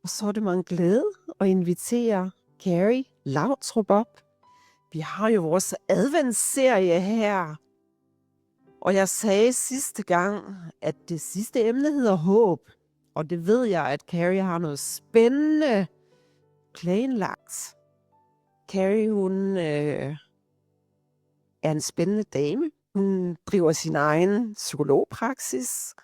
Og så er det mig en glæde at invitere Carrie Lautrup op. Vi har jo vores adventsserie her. Og jeg sagde sidste gang, at det sidste emne hedder håb. Og det ved jeg, at Carrie har noget spændende planlagt. Carrie, hun er en spændende dame. Hun driver sin egen psykologpraksis.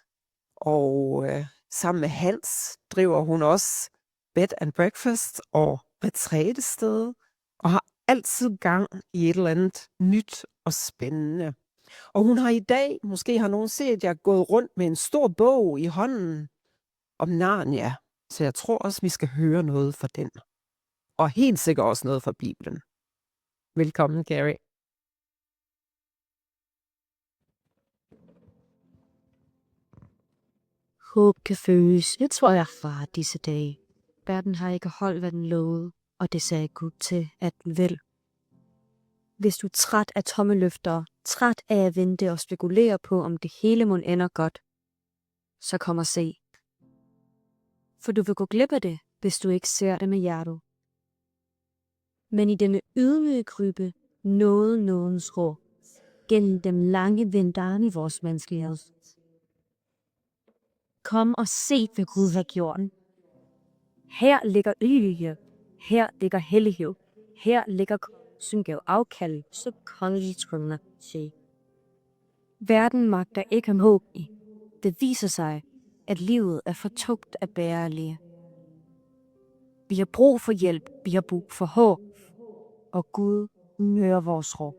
Og sammen med Hans driver hun også bed and breakfast og retrætested. Og har altid gang i et eller andet nyt og spændende. Og hun har i dag, måske har nogen set, jeg gået rundt med en stor bog i hånden om Narnia. Så jeg tror også, vi skal høre noget fra den. Og helt sikkert også noget fra Bibelen. Velkommen, Carrie. Håb kan føles, jeg tror jeg fra disse dage. Verden har ikke holdt, hvad den lovede, og det sagde Gud til, at den vil. Hvis du er træt af tomme løfter, træt af at vente og spekulere på, om det hele må ender godt, så kom og se. For du vil gå glip af det, hvis du ikke ser det med hjertet. Men i denne ydmyge krybe nåede nådens ro, gennem dem lange vintererne i vores menneskelighed. Kom og se, hvad Gud har gjort. Her ligger evighed, her ligger hellighed, her ligger syngav afkald, så kongelige trømmer se. Verden magter ikke om håb i. Det viser sig, at livet er for tungt at bære alene. Vi har brug for hjælp, vi har brug for håb, og Gud hører vores råb.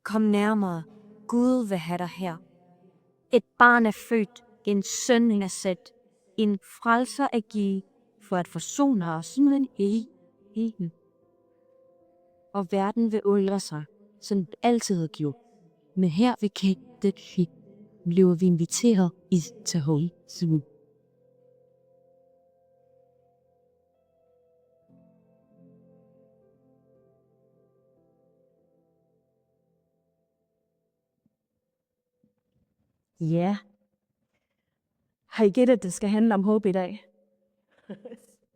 Kom nærmere, Gud vil have dig her. Et barn er født, en søn er sat, en frelser er givet, for at forsone os med en egen. Og verden vil undre sig, som det altid har gjort. Men her ved det bliver vi inviteret i til håb. Ja. Har I gættet, at det skal handle om håb i dag?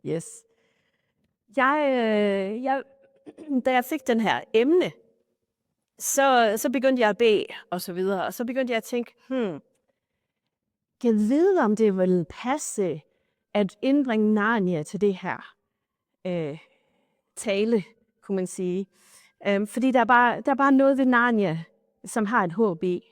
Yes. Da jeg fik den her emne, så begyndte jeg at bede, og så videre. Og så begyndte jeg at tænke, kan jeg vide, om det ville passe at indbringe Narnia til det her tale, kunne man sige. Fordi der er bare noget ved Narnia, som har et håb i.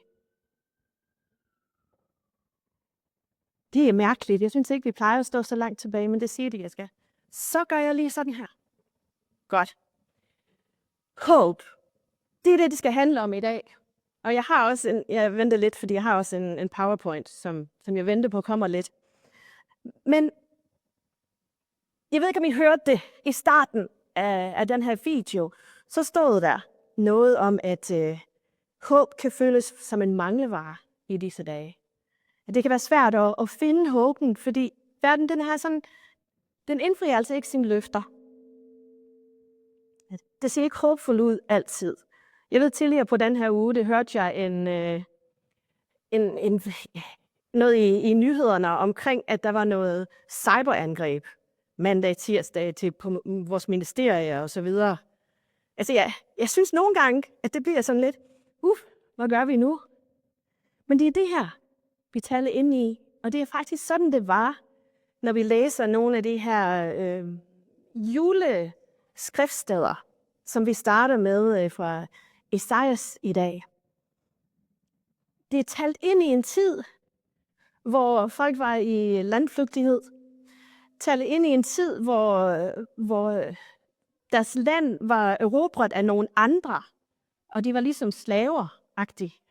Det er mærkeligt. Jeg synes ikke, vi plejer at stå så langt tilbage, men det siger de, jeg skal. Så gør jeg lige sådan her. Godt. Håb. Det er det skal handle om i dag. Og jeg har også jeg venter lidt, fordi jeg har også en PowerPoint, som jeg venter på kommer lidt. Men jeg ved ikke, om I hørte det i starten af den her video. Så stod der noget om, at håb kan føles som en manglevare i disse dage. At det kan være svært at finde håben, fordi verden den indfrier altså ikke sine løfter. Det ser ikke håbfuldt ud altid. Jeg ved tidligere på den her uge, det hørte jeg noget i nyhederne omkring, at der var noget cyberangreb mandag, tirsdag på vores ministerier og så videre. Altså jeg synes nogle gange, at det bliver sådan lidt, hvad gør vi nu? Men det er det her, vi taler ind i, og det er faktisk sådan, det var, når vi læser nogle af de her juleskriftssteder, som vi starter med fra Esajas i dag. Det er talt ind i en tid, hvor folk var i landflygtighed. Talt ind i en tid, hvor deres land var erobret af nogle andre, og de var ligesom slaver-agtige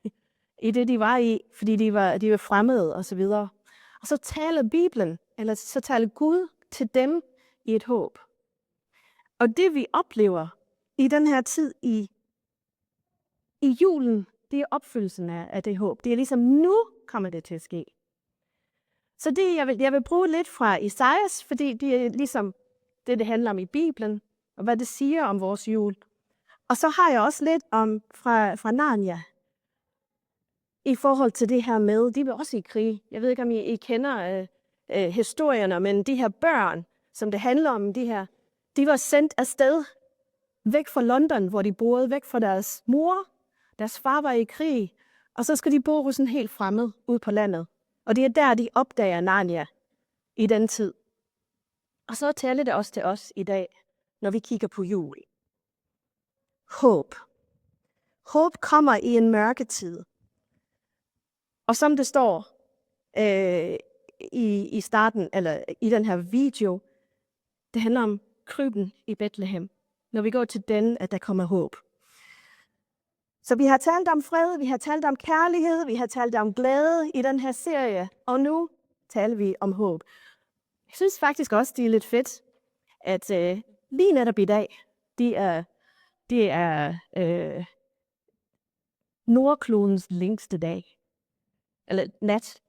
i det, de var i, fordi de var fremmede og så videre. Og så taler Bibelen, eller så taler Gud til dem i et håb. Og det vi oplever i den her tid i julen, det er opfyldelsen af det håb. Det er ligesom, nu kommer det til at ske. Så det, jeg vil bruge lidt fra Esajas, fordi det er ligesom det handler om i Bibelen, og hvad det siger om vores jul. Og så har jeg også lidt om fra Narnia, i forhold til det her med, de er også i krig. Jeg ved ikke, om I kender historierne, men de her børn, som det handler om, de var sendt afsted væk fra London, hvor de boede, væk fra deres mor. Deres far var i krig, og så skal de bo hos en helt fremmed ude på landet. Og det er der, de opdager Narnia i den tid. Og så taler det også til os i dag, når vi kigger på jul. Håb. Håb kommer i en mørketid. Og som det står i starten, eller i den her video, det handler om krybben i Bethlehem. Når vi går til den, at der kommer håb. Så vi har talt om fred, vi har talt om kærlighed, vi har talt om glæde i den her serie, og nu taler vi om håb. Jeg synes faktisk også, det er lidt fedt, at lige netop i dag, det er Nordklodens længste dag. Eller nat.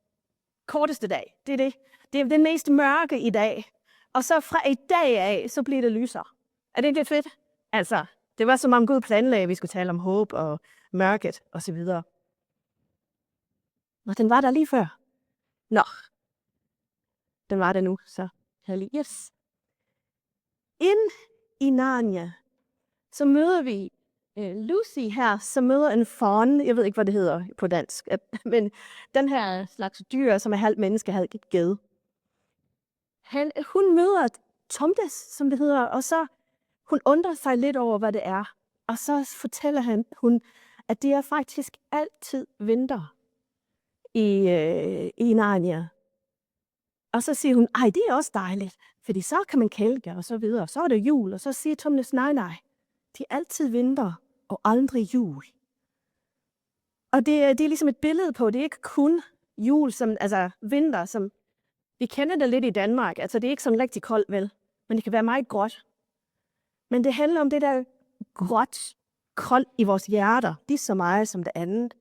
Korteste dag. Det er det. Det er den mest mørke i dag. Og så fra i dag af, så bliver det lysere. Er det ikke lidt fedt? Altså, det var som om Gud planlagde, at vi skulle tale om håb og mørket og så videre. Og den var der lige før. Nå. Den var der nu, så herlig. Yes. Ind i Narnia, så møder vi Lucy her, som møder en fawn. Jeg ved ikke, hvad det hedder på dansk. Men den her slags dyr, som er halvt menneske, halvt ged. Hun møder Tomtes, som det hedder, og så hun undrer sig lidt over, hvad det er. Og så fortæller hun, at det er faktisk altid vinter i Narnia. Og så siger hun, ej, det er også dejligt, fordi så kan man kælke og så videre. Så er det jul, og så siger Tomtes, nej, det er altid vinter og aldrig jul. Og det er ligesom et billede på, det er ikke kun jul, altså vinter, som vi kender det lidt i Danmark. Altså det er ikke sådan rigtig koldt, vel? Men det kan være meget gråt. Men det handler om det der gråt, koldt i vores hjerter, lige så meget som det andet.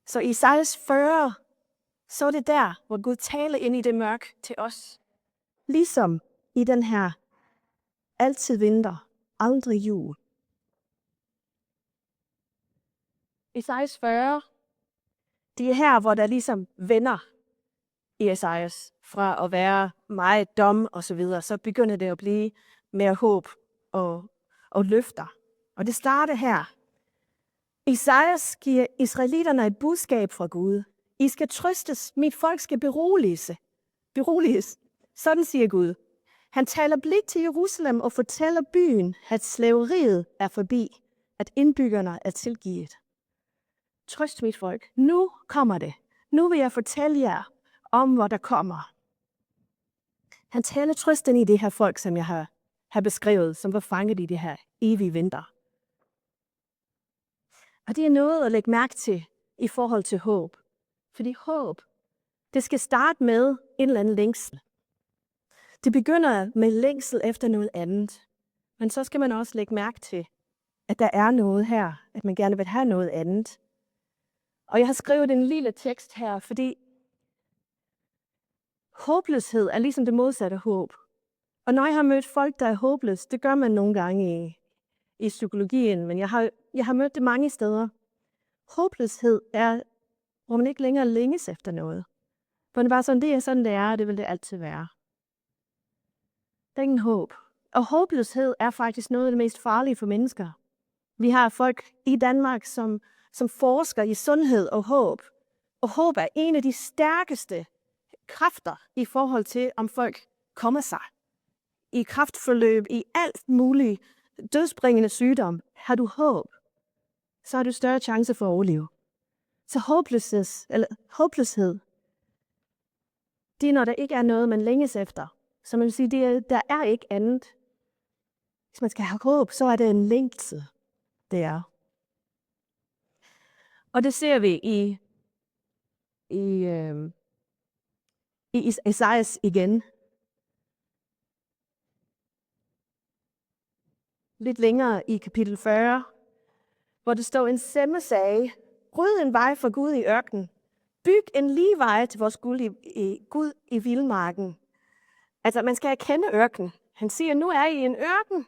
Så i Esajas 40, så er det der, hvor Gud taler ind i det mørk til os. Ligesom i den her altid vinter, aldrig jul. Esajas 40, det er her, hvor der ligesom vender i Esajas fra at være meget dom og så videre, så begynder det at blive mere håb og løfter. Og det starter her. Esajas giver israelitterne et budskab fra Gud. I skal trøstes, mit folk skal beroliges. Sådan siger Gud. Han taler blik til Jerusalem og fortæller byen, at slaveriet er forbi, at indbyggerne er tilgivet. Trøst mit folk, nu kommer det. Nu vil jeg fortælle jer om, hvad der kommer. Han taler trøsten i det her folk, som jeg har beskrevet, som var fanget i det her evige vinter. Og det er noget at lægge mærke til i forhold til håb. Fordi håb, det skal starte med en eller anden længsel. Det begynder med længsel efter noget andet. Men så skal man også lægge mærke til, at der er noget her, at man gerne vil have noget andet. Og jeg har skrevet en lille tekst her, fordi håbløshed er ligesom det modsatte af håb. Og når jeg har mødt folk, der er håbløse, det gør man nogle gange i psykologien, men jeg har mødt det mange steder. Håbløshed er, hvor man ikke længere længes efter noget. For det er bare sådan, det er sådan, det er, og det vil det altid være. Der er ingen håb. Og håbløshed er faktisk noget af det mest farlige for mennesker. Vi har folk i Danmark, som forsker i sundhed og håb. Og håb er en af de stærkeste kræfter i forhold til, om folk kommer sig. I kræftforløb, i alt muligt dødsbringende sygdom, har du håb, så har du større chance for at overleve. Så håbløshed, det er, når der ikke er noget, man længes efter. Så man vil sige, der er ikke andet. Hvis man skal have håb, så er det en længsel, det er. Og det ser vi i Esajas igen. Lidt længere i kapitel 40, hvor det står, en stemme sagde, ryd en vej for Gud i ørkenen. Byg en lige vej til vores Gud i vildmarken. Altså, man skal erkende ørken. Han siger, nu er I en ørken.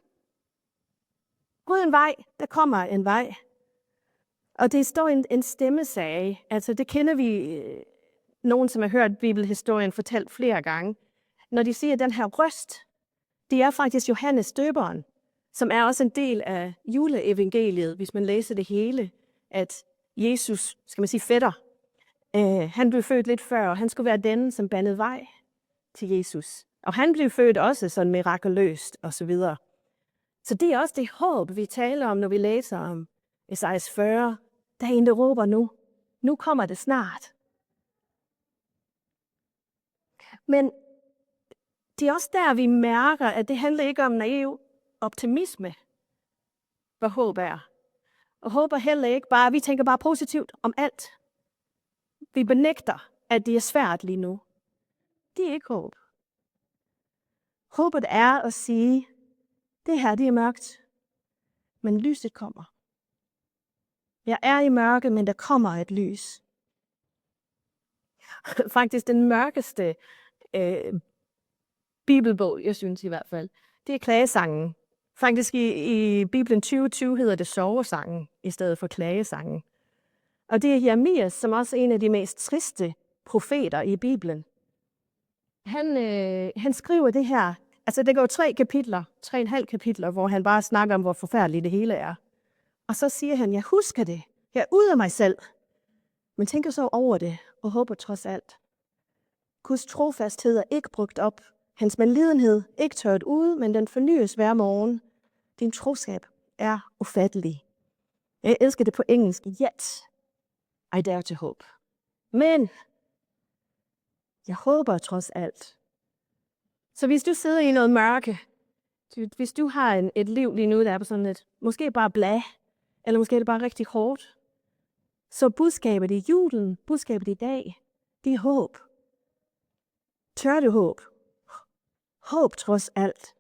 Ryd en vej, der kommer en vej. Og det står en stemme sagde, altså det kender vi nogen, som har hørt bibelhistorien fortalt flere gange. Når de siger, at den her røst, det er faktisk Johannes døberen, som er også en del af juleevangeliet, hvis man læser det hele, at Jesus, skal man sige fætter, han blev født lidt før, og han skulle være den, som bandede vej til Jesus. Og han blev født også sådan mirakuløst og så videre. Så det er også det håb, vi taler om, når vi læser om Esajas 40. Der er en, der råber nu. Nu kommer det snart. Men det er også der, vi mærker, at det handler ikke om naiv optimisme, hvad håb er. Og håb er heller ikke bare, vi tænker bare positivt om alt. Vi benægter, at det er svært lige nu. Det er ikke håb. Håbet er at sige, det her det er mørkt, men lyset kommer. Jeg er i mørke, men der kommer et lys. Faktisk den mørkeste bibelbog, jeg synes i hvert fald, det er klagesangen. Faktisk i Bibelen 2020 hedder det sovesangen, i stedet for klagesangen. Og det er Jeremias, som også er en af de mest triste profeter i Bibelen. Han skriver det her, altså det går 3,5 kapitler, hvor han bare snakker om, hvor forfærdeligt det hele er. Og så siger han, jeg husker det, jeg er ude af mig selv, men tænker så over det og håber trods alt. Guds trofasthed er ikke brugt op, hans medlidenhed ikke tørt ud, men den fornyes hver morgen. Din troskab er ufattelig. Jeg elsker det på engelsk, yet I dare to hope. Men jeg håber trods alt. Så hvis du sidder i noget mørke, hvis du har et liv lige nu, der er på sådan et, måske bare blag, eller måske er det bare rigtig hårdt, så budskabet i julen, budskabet i dag, det er håb. Tør du håb? Håb trods alt.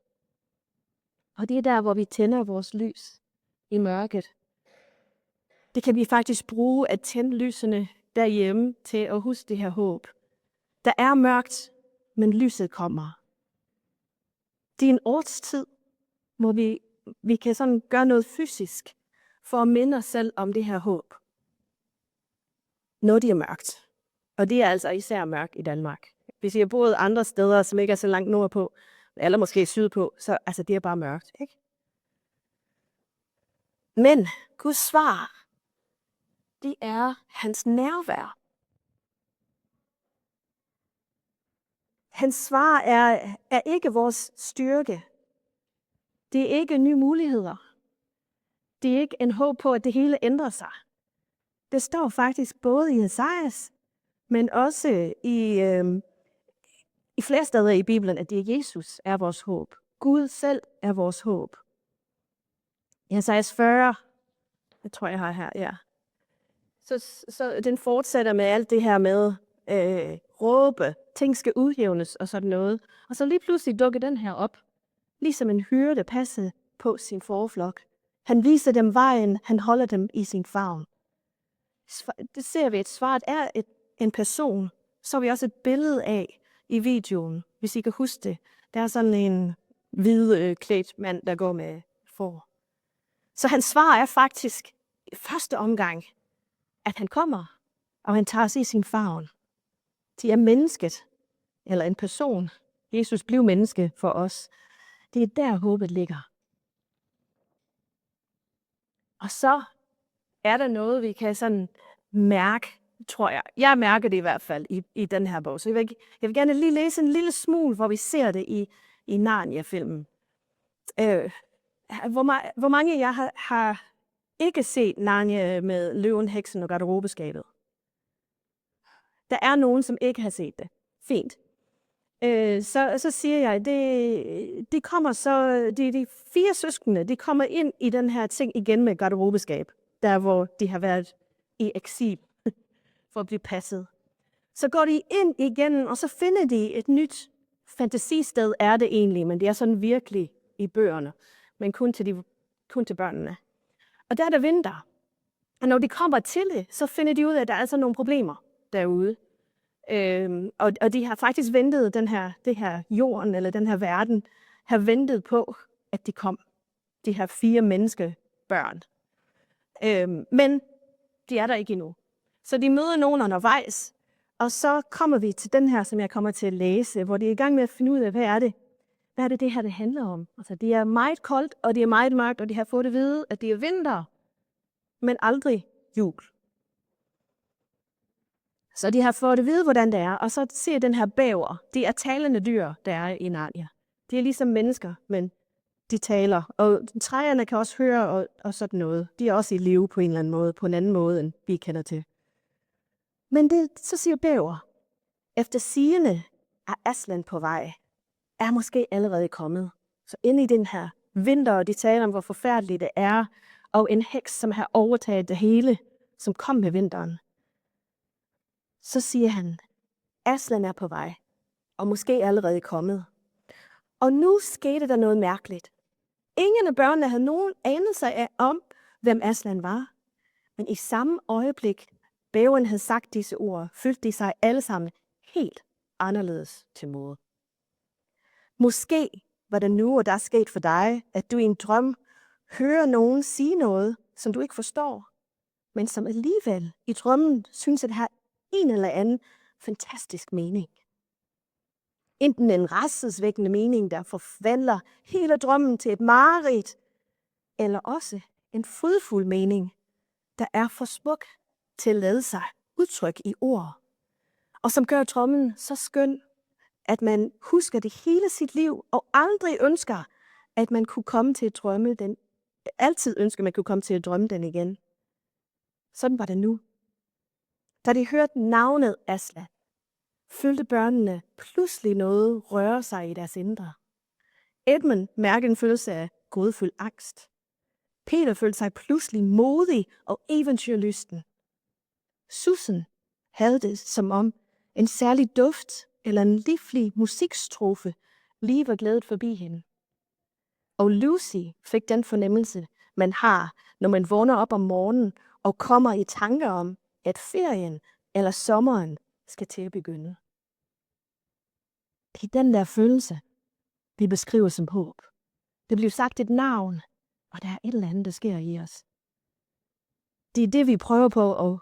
Og det er der, hvor vi tænder vores lys i mørket. Det kan vi faktisk bruge at tænde lysene derhjemme til at huske det her håb. Der er mørkt, men lyset kommer. Det er en årstid, hvor vi kan sådan gøre noget fysisk for at minde os selv om det her håb. Når det er mørkt. Og det er altså især mørkt i Danmark. Hvis I har boet andre steder, som ikke er så langt nordpå, eller måske sydpå, så altså, det er bare mørkt, ikke? Men Guds svar, det er hans nærvær. Hans svar er ikke vores styrke. Det er ikke nye muligheder. Det er ikke en håb på, at det hele ændrer sig. Det står faktisk både i Esajas, men også i flere steder i Bibelen, at det er Jesus er vores håb. Gud selv er vores håb. I Esajas 40, det tror jeg har her, ja. Så den fortsætter med alt det her med råbe, ting skal udjævnes og sådan noget. Og så lige pludselig dukker den her op, ligesom en hyrde passede på sin forflok. Han viser dem vejen, han holder dem i sin favn. Det ser vi, at svaret er en person. Så har vi også et billede af i videoen, hvis I kan huske det. Der er sådan en hvid klædt mand, der går med får. Så hans svar er faktisk i første omgang, at han kommer, og han tager os i sin favn. Det er mennesket, eller en person. Jesus blev menneske for os. Det er der håbet ligger. Og så er der noget, vi kan sådan mærke, tror jeg. Jeg mærker det i hvert fald i den her bog. Så jeg vil gerne lige læse en lille smule, hvor vi ser det i Narnia-filmen. Hvor mange af jer har ikke set Narnia med løven, heksen og garderobeskabet? Der er nogen, som ikke har set det. Fint. Så siger jeg, det kommer så, de 4 søskende, de kommer ind i den her ting igen med garderobeskab, der hvor de har været i eksil for at blive passet. Så går de ind igen, og så finder de et nyt fantasisted, er det egentlig, men det er sådan virkelig i bøgerne, men kun til børnene. Og der er der vinter. Og når de kommer til det, så finder de ud af, at der er altså nogle problemer derude. Og de har faktisk ventet det her jorden, eller den her verden, har ventet på, at de kom. De her 4 menneskebørn. Men de er der ikke endnu. Så de møder nogen undervejs, Og så kommer vi til den her, som jeg kommer til at læse, hvor de er i gang med at finde ud af, hvad er det her, det handler om. Altså, det er meget koldt, og det er meget mørkt, og de har fået at vide, at det er vinter, men aldrig jul. Så de har fået at vide, hvordan det er, og så ser den her bæver. Det er talende dyr, der er i Narnia. Det er ligesom mennesker, men de taler. Og træerne kan også høre og sådan noget. De er også i live på en eller anden måde, på en anden måde, end vi kender til. Men så siger bæver, efter sigende er Aslan på vej, er måske allerede kommet. Så inde i den her vinter, og de taler om, hvor forfærdeligt det er, og en heks, som har overtaget det hele, som kom med vinteren. Så siger han, Aslan er på vej, og måske allerede kommet. Og nu skete der noget mærkeligt. Ingen af børnene havde nogen anelse om, hvem Aslan var. Men i samme øjeblik, bæveren havde sagt disse ord, følte de sig alle sammen helt anderledes til mode. Måske var det nu, og der er sket for dig, at du i en drøm hører nogen sige noget, som du ikke forstår, men som alligevel i drømmen synes at have en eller anden fantastisk mening. Enten en rædselsvækkende mening, der forvandler hele drømmen til et mareridt, eller også en frydefuld mening, der er for smuk til at lade sig udtryk i ord, og som gør drømmen så skøn, at man husker det hele sit liv, og aldrig ønsker, at man kunne komme til at drømme den. Altid ønsker, at man kunne komme til at drømme den igen. Sådan var det nu. Da de hørte navnet Aslan, følte børnene pludselig noget røre sig i deres indre. Edmund mærkede en følelse af gådefuld angst. Peter følte sig pludselig modig og eventyrlysten. Susan havde det som om en særlig duft eller en livlig musikstrofe lige var glædet forbi hende. Og Lucy fik den fornemmelse, man har, når man vågner op om morgenen og kommer i tanker om, at ferien eller sommeren skal til at begynde. Det er den der følelse, vi beskriver som håb. Det bliver sagt et navn, og der er et eller andet, der sker i os. Det er det, vi prøver på at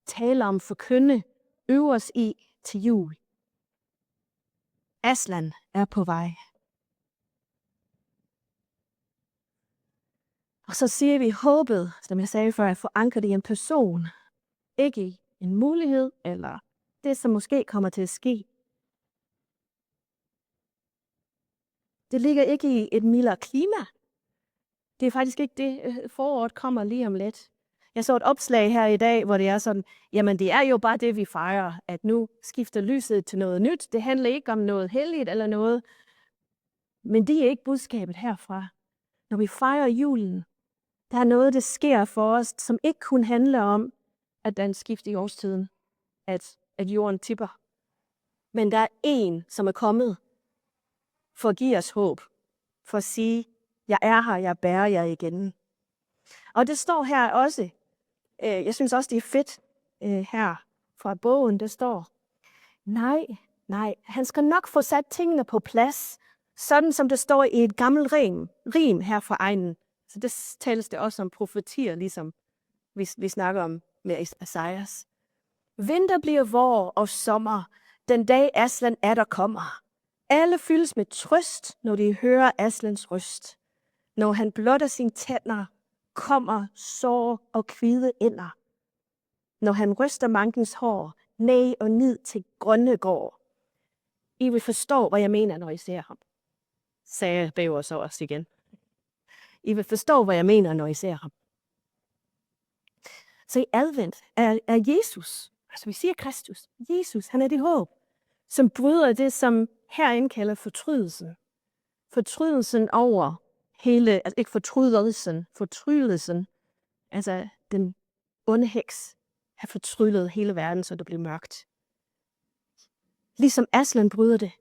tale om, forkynde, øve os i til jul. Aslan er på vej. Og så siger vi håbet, som jeg sagde før, at forankre det i en person. Ikke i en mulighed, eller det, som måske kommer til at ske. Det ligger ikke i et mildere klima. Det er faktisk ikke det, foråret kommer lige om lidt. Jeg så et opslag her i dag, hvor det er sådan, jamen det er jo bare det, vi fejrer, at nu skifter lyset til noget nyt. Det handler ikke om noget helligt eller noget. Men det er ikke budskabet herfra. Når vi fejrer julen, der er noget, der sker for os, som ikke kun handler om, at der er en skift i årstiden, at jorden tipper. Men der er en, som er kommet for at give os håb, for at sige, jeg er her, jeg bærer jer igen. Og det står her også, jeg synes også, det er fedt her fra bogen, der står, nej, han skal nok få sat tingene på plads, sådan som det står i et gammelt rim her fra egnen. Så det tales det også om profetier, ligesom vi snakker om med Esajas. Vinter bliver vår og sommer, den dag Aslan atter kommer. Alle fyldes med trøst, når de hører Aslans røst. Når han blotter sine tænder, kommer sår og kvide ender. Når han ryster mankens hår, næ og nid til grønne går. I vil forstå, hvad jeg mener, når I ser ham, sagde bæver så også igen. I vil forstå, hvad jeg mener, når I ser ham. Så i advent er Jesus, altså vi siger Kristus, Jesus, han er det håb, som bryder det, som herinde kalder fortrydelsen. Fortrydelsen over hele, altså ikke fortrydelsen, altså den onde heks har fortryllet hele verden, så det bliver mørkt. Ligesom Aslan bryder det,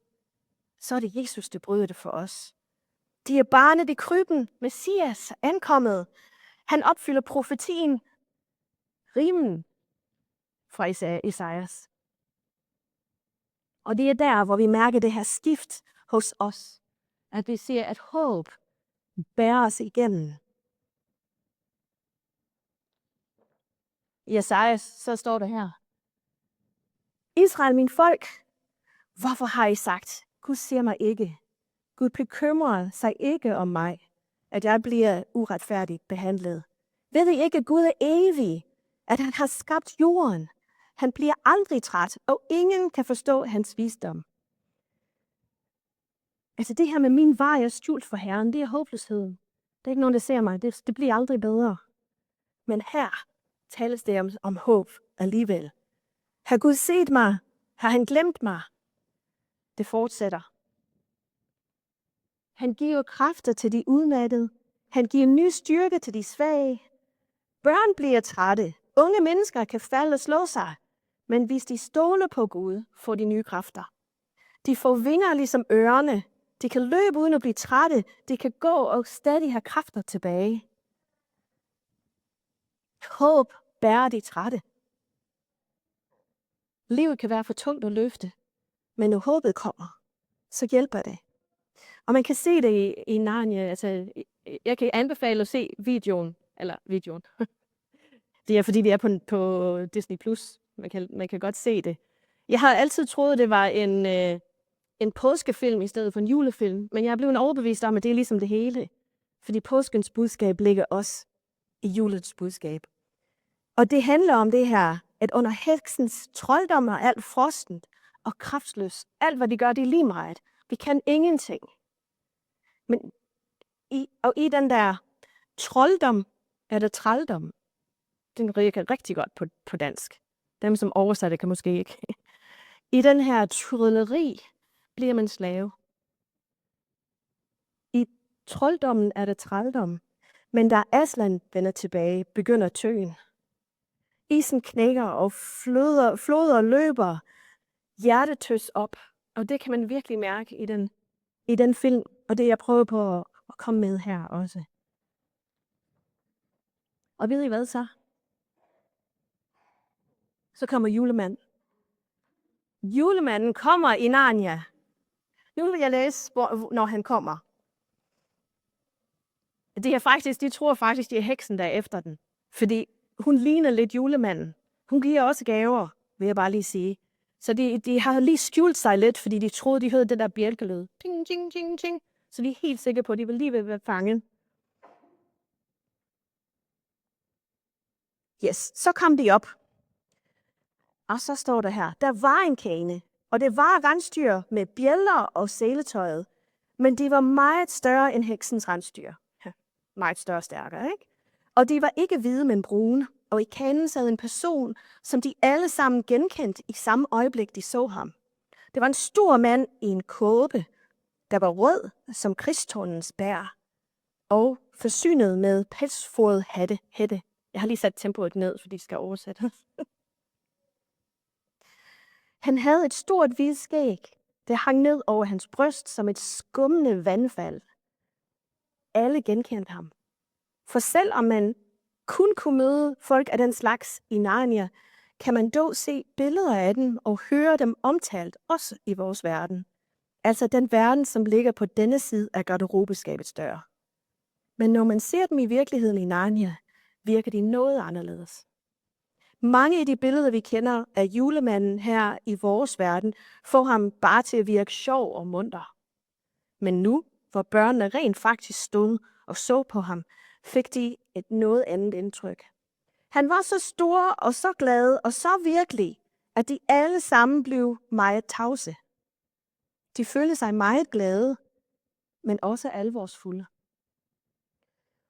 så er det Jesus, der bryder det for os. De er barnet i krybben, Messias ankommet. Han opfylder profetien, rimen fra Esajas. Og det er der, hvor vi mærker det her skift hos os. At vi ser, at håb bærer os igennem. I Esajas, så står der her. Israel, min folk, hvorfor har I sagt, Gud ser mig ikke? Gud bekymrer sig ikke om mig, at jeg bliver uretfærdigt behandlet. Ved I ikke, at Gud er evig, at han har skabt jorden? Han bliver aldrig træt, og ingen kan forstå hans visdom. Altså det her med min vej er skjult for Herren, det er håbløsheden. Der er ikke nogen, der ser mig. Det bliver aldrig bedre. Men her tales det om håb alligevel. Har Gud set mig? Har han glemt mig? Det fortsætter. Han giver kræfter til de udmattede. Han giver ny styrke til de svage. Børn bliver trætte. Unge mennesker kan falde og slå sig. Men hvis de stoler på Gud, får de nye kræfter. De får vinger ligesom ørerne. De kan løbe uden at blive trætte. De kan gå og stadig have kræfter tilbage. Håb bærer de trætte. Livet kan være for tungt at løfte, men når håbet kommer, så hjælper det. Og man kan se det i Narnia. Altså, jeg kan anbefale at se videoen. Det er fordi, det er på Disney+. Man kan godt se det. Jeg har altid troet, det var en påskefilm i stedet for en julefilm, men jeg er blevet overbevist om, at det er ligesom det hele. Fordi påskens budskab ligger også i julens budskab. Og det handler om det her, at under heksens trolddom er alt frostent og kraftløs. Alt, hvad de gør, det er lige meget. Vi kan ingenting. Men i den der trolddom er der trældom. Den virker rigtig godt på dansk. Dem, som oversætter, kan måske ikke. I den her trylleri bliver man slave. I trolddommen er der trældom. Men da Aslan vender tilbage, begynder tøen. Isen knækker, og floder løber, hjertet tøs op. Og det kan man virkelig mærke i den film, og det jeg prøver på at komme med her også. Og ved I hvad så? Så kommer julemanden. Julemanden kommer i Narnia. Nu vil jeg læse, når han kommer. De tror faktisk, det er heksen, der er efter den. Fordi hun ligner lidt julemanden. Hun giver også gaver, vil jeg bare lige sige. Så de har lige skjult sig lidt, fordi de troede, de hørte det der bjælkelyd. Ting, ting, ting, ting. Så de er helt sikre på, at de vil lige være fanget. Yes, så kom de op. Og så står der her, der var en kane, og det var rensdyr med bjælder og seletøjet. Men de var meget større end heksens rensdyr. Ja, meget større og stærkere, ikke? Og de var ikke hvide, men brune. Og i kanen sad en person, som de alle sammen genkendte i samme øjeblik, de så ham. Det var en stor mand i en kåbe, der var rød som krigstårnens bær, og forsynet med pelsforet hætte. Jeg har lige sat tempoet ned, fordi det skal oversættes. Han havde et stort hvidt skæg, der hang ned over hans bryst som et skummende vandfald. Alle genkendte ham. For selvom man kun kunne møde folk af den slags i Narnia, kan man dog se billeder af dem og høre dem omtalt også i vores verden. Altså den verden, som ligger på denne side af garderobeskabets dør. Men når man ser dem i virkeligheden i Narnia, virker de noget anderledes. Mange af de billeder, vi kender af julemanden her i vores verden, får ham bare til at virke sjov og munter. Men nu, hvor børnene rent faktisk stod og så på ham, fik de et noget andet indtryk. Han var så stor og så glad og så virkelig, at de alle sammen blev meget tavse. De følte sig meget glade, men også alvorsfulde.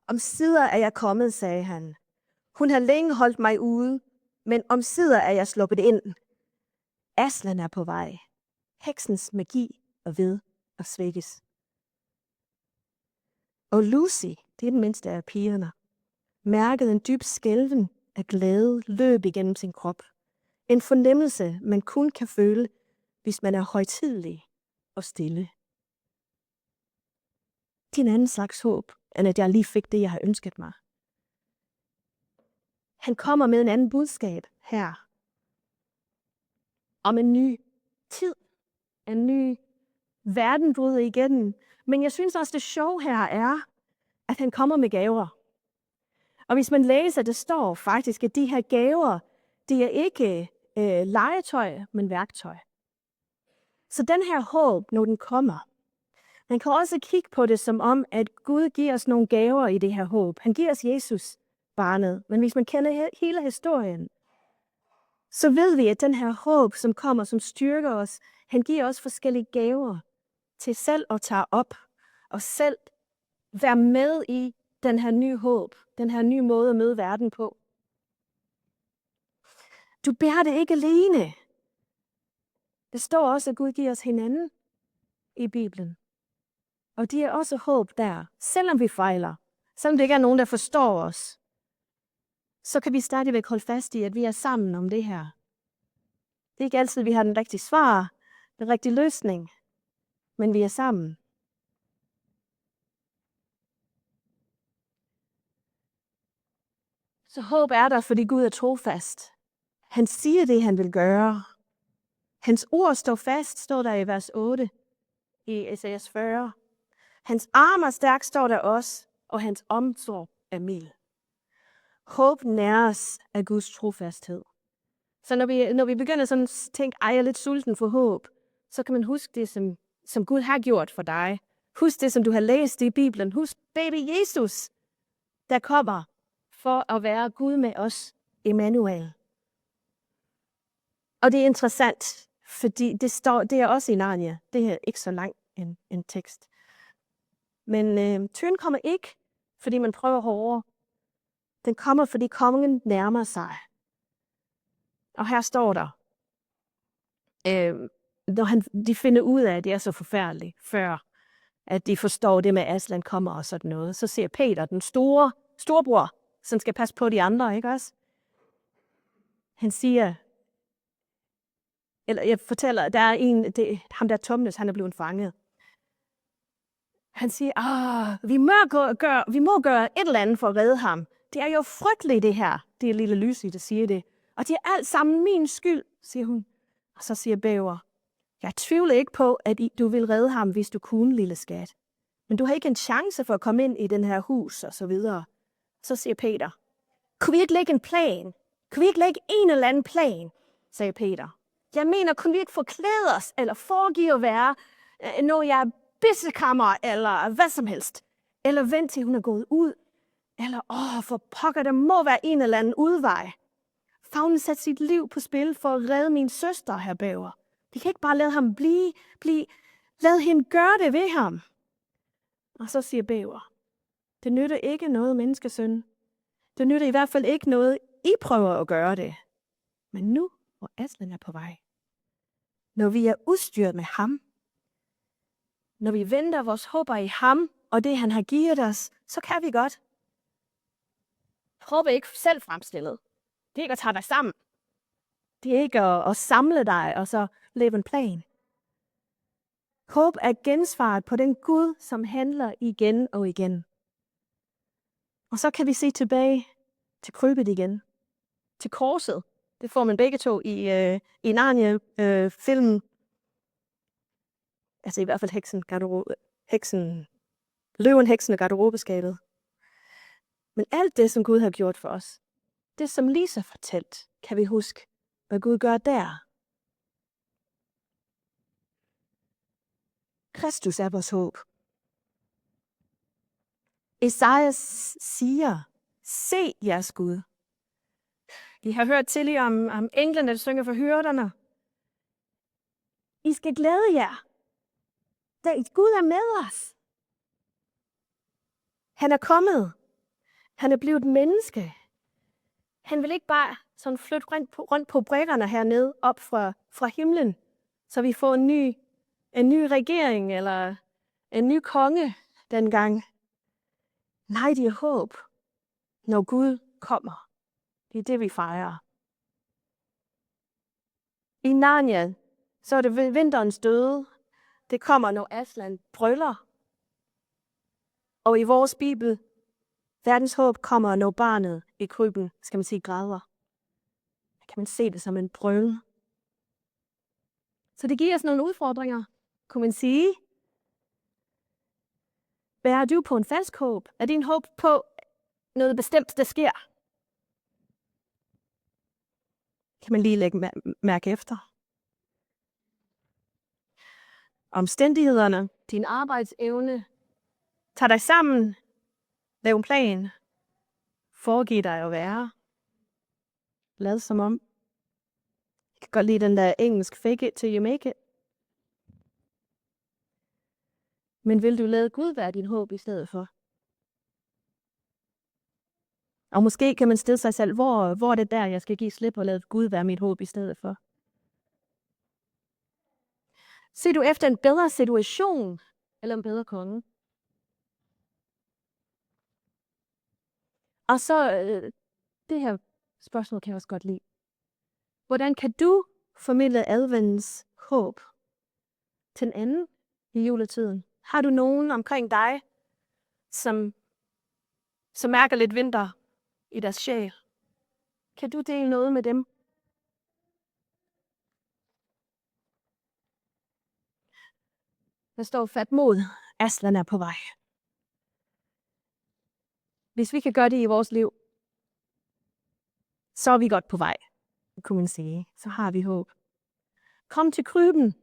Omsider er jeg kommet, sagde han. Hun har længe holdt mig ude, men omsider er jeg sluppet ind. Aslan er på vej. Heksens magi er ved at svækkes. Og Lucy, det er den mindste af pigerne, mærkede en dyb skælven af glæde løb igennem sin krop. En fornemmelse, man kun kan føle, hvis man er højtidelig og stille. Det er en anden slags håb, end at jeg lige fik det, jeg har ønsket mig. Han kommer med en anden budskab her. Om en ny tid. En ny verden bryder igennem. Men jeg synes også, det sjove her er, at han kommer med gaver. Og hvis man læser, det står faktisk, at de her gaver, det er ikke legetøj, men værktøj. Så den her håb, når den kommer, man kan også kigge på det som om, at Gud giver os nogle gaver i det her håb. Han giver os Jesus, barnet. Men hvis man kender hele historien, så ved vi, at den her håb, som kommer, som styrker os, han giver os forskellige gaver til selv at tage op og selv være med i den her nye håb, den her nye måde at møde verden på. Du bærer det ikke alene. Det står også, at Gud giver os hinanden i Bibelen. Og de er også håb der, selvom vi fejler, selvom det ikke er nogen, der forstår os, så kan vi stadigvæk holde fast i, at vi er sammen om det her. Det er ikke altid, vi har den rigtige svar, den rigtige løsning, men vi er sammen. Så håb er der, fordi Gud er trofast. Han siger det, han vil gøre. Hans ord står fast, står der i vers 8 i Esajas 40. Hans arm er stærk, står der også, og hans omsorg er mild. Håb næres af Guds trofasthed. Så når vi begynder sådan at tænke, jeg er lidt sulten for håb, så kan man huske det, som Gud har gjort for dig. Husk det, som du har læst i Bibelen. Husk baby Jesus, der kommer for at være Gud med os, Emmanuel. Og det er interessant, fordi det er også i Narnia. Det er ikke så lang en tekst. Men tyren kommer ikke, fordi man prøver hårdere. Den kommer, fordi kongen nærmer sig. Og her står der, når de finder ud af, at det er så forfærdeligt, før at de forstår det med, at Aslan kommer og sådan noget, så ser Peter, den storebror, som skal passe på de andre, ikke også? Han siger, eller jeg fortæller, der er ham der Thomas, han er blevet fanget. Han siger, vi må gøre et eller andet for at redde ham. Det er jo frygteligt det her. Det er lille Lucy, der siger det. Og det er alt sammen min skyld, siger hun. Og så siger Bæver, jeg tvivler ikke på, at du vil redde ham, hvis du kunne, lille skat. Men du har ikke en chance for at komme ind i den her hus, og så videre. Så siger Peter, kunne vi ikke lægge en plan? Kunne vi ikke lægge en eller anden plan? Sagde Peter. Jeg mener, kunne vi ikke forklæde os, eller foregive at være, når jeg er bissekammer, eller hvad som helst? Eller vent til hun er gået ud? Eller, for pokker, der må være en eller anden udvej. Fagnen satte sit liv på spil for at redde min søster, herr Bæver. Vi kan ikke bare lade ham lad hende gøre det ved ham. Og så siger Bæver, det nytter ikke noget, menneskesøn. Det nytter i hvert fald ikke noget, I prøver at gøre det. Men nu, hvor Aslan er på vej, når vi er udstyret med ham, når vi venter vores håber i ham, og det han har givet os, så kan vi godt. Håb er ikke selv fremstillet. Det er ikke at tage dig sammen. Det er ikke at samle dig og så lave en plan. Håb er gensvaret på den Gud, som handler igen og igen. Og så kan vi se tilbage til krybet igen. Til korset. Det får man begge to i Narnia-filmen. Altså i hvert fald løven, heksen og garderobeskabet. Men alt det, som Gud har gjort for os, det som Lisa fortalt, kan vi huske, hvad Gud gør der. Kristus er vores håb. Esajas siger, se jeres Gud. Vi har hørt tidligere om englene, der synger for hyrderne. I skal glæde jer. Gud er med os. Han er kommet. Han er blevet menneske. Han vil ikke bare sådan flytte rundt på brækkerne hernede op fra himlen, så vi får en ny regering eller en ny konge dengang. Nej, det er håb, når Gud kommer. Det er det, vi fejrer. I Narnia, så er det vinterens døde. Det kommer, når Aslan brøller. Og i vores Bibel, verdens håb kommer, når barnet i krybben, skal man sige, græder. Kan man se det som en brøl. Så det giver os nogle udfordringer, kunne man sige. Bærer du på en falsk håb? Er din håb på noget bestemt, der sker? kan man lige lægge mærke efter. Omstændighederne, din arbejdsevne, tag dig sammen, lav en plan, foregiv dig at være, lad som om. Jeg kan godt lide den der engelsk, fake it till you make it. Men vil du lade Gud være din håb i stedet for? Og måske kan man stille sig selv, hvor er det der, jeg skal give slip og lade Gud være mit håb i stedet for? Ser du efter en bedre situation, eller en bedre konge? Og så, det her spørgsmål kan jeg også godt lide. Hvordan kan du formidle adventens håb til en anden i juletiden? Har du nogen omkring dig, som mærker lidt vinter i deres sjæl? Kan du dele noget med dem? Der står fat mod, Aslan er på vej. Hvis vi kan gøre det i vores liv, så er vi godt på vej, kunne man sige. Så har vi håb. Kom til kryben.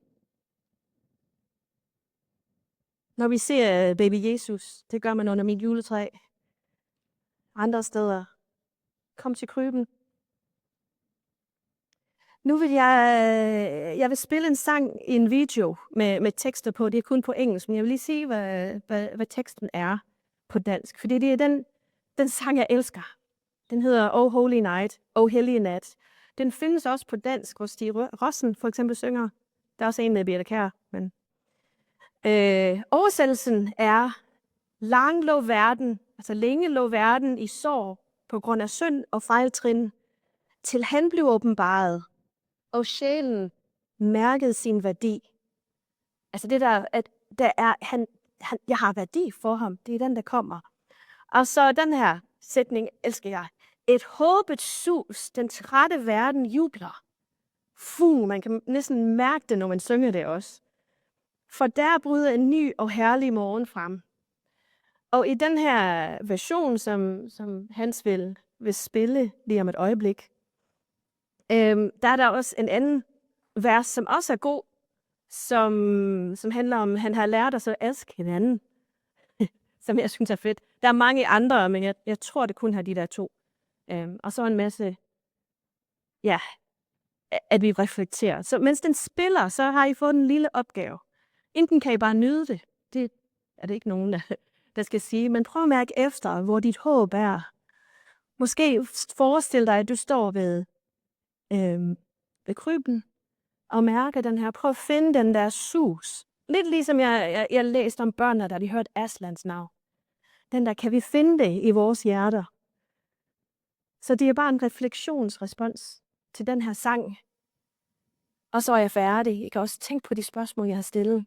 Når vi ser baby Jesus, det gør man under mit juletræ. Andre steder. Kom til kryben. Nu vil jeg vil spille en sang i en video med tekster på. Det er kun på engelsk, men jeg vil lige sige, hvad teksten er på dansk. Fordi det er den sang, jeg elsker. Den hedder Oh Holy Night, Oh Hellige Nat. Den findes også på dansk, hvor Stig Rossen for eksempel synger. Der er også en med Birte Kjær. Men oversættelsen er: Lang lå verden, altså længe lå verden i sorg på grund af synd og fejltrin, til han blev åbenbaret, og sjælen mærkede sin værdi. Altså det der, at der er, jeg har værdi for ham, det er den, der kommer. Og så den her sætning elsker jeg. Et håbet sus, den trætte verden jubler. Man kan næsten mærke det, når man synger det også. For der bryder en ny og herlig morgen frem. Og i den her version, som Hans vil spille lige om et øjeblik, der er der også en anden vers, som også er god, som handler om, han har lært os at elske hinanden, som jeg synes er fedt. Der er mange andre, men jeg tror, det kun har de der to. Og så en masse, ja, at vi reflekterer. Så mens den spiller, så har I fået en lille opgave. Enten kan I bare nyde det. Det er det ikke nogen, der skal sige. Men prøv at mærke efter, hvor dit håb er. Måske forestil dig, at du står ved kryben og mærker den her. Prøv at finde den der sus. Lidt ligesom jeg læste om børnene, da de hørte Aslans navn. Den der, kan vi finde det i vores hjerter? Så det er bare en refleksionsrespons til den her sang. Og så er jeg færdig. I kan også tænke på de spørgsmål, jeg har stillet.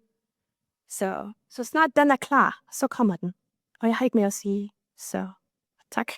Så snart den er klar, så kommer den. Og jeg har ikke mere at sige. Så tak.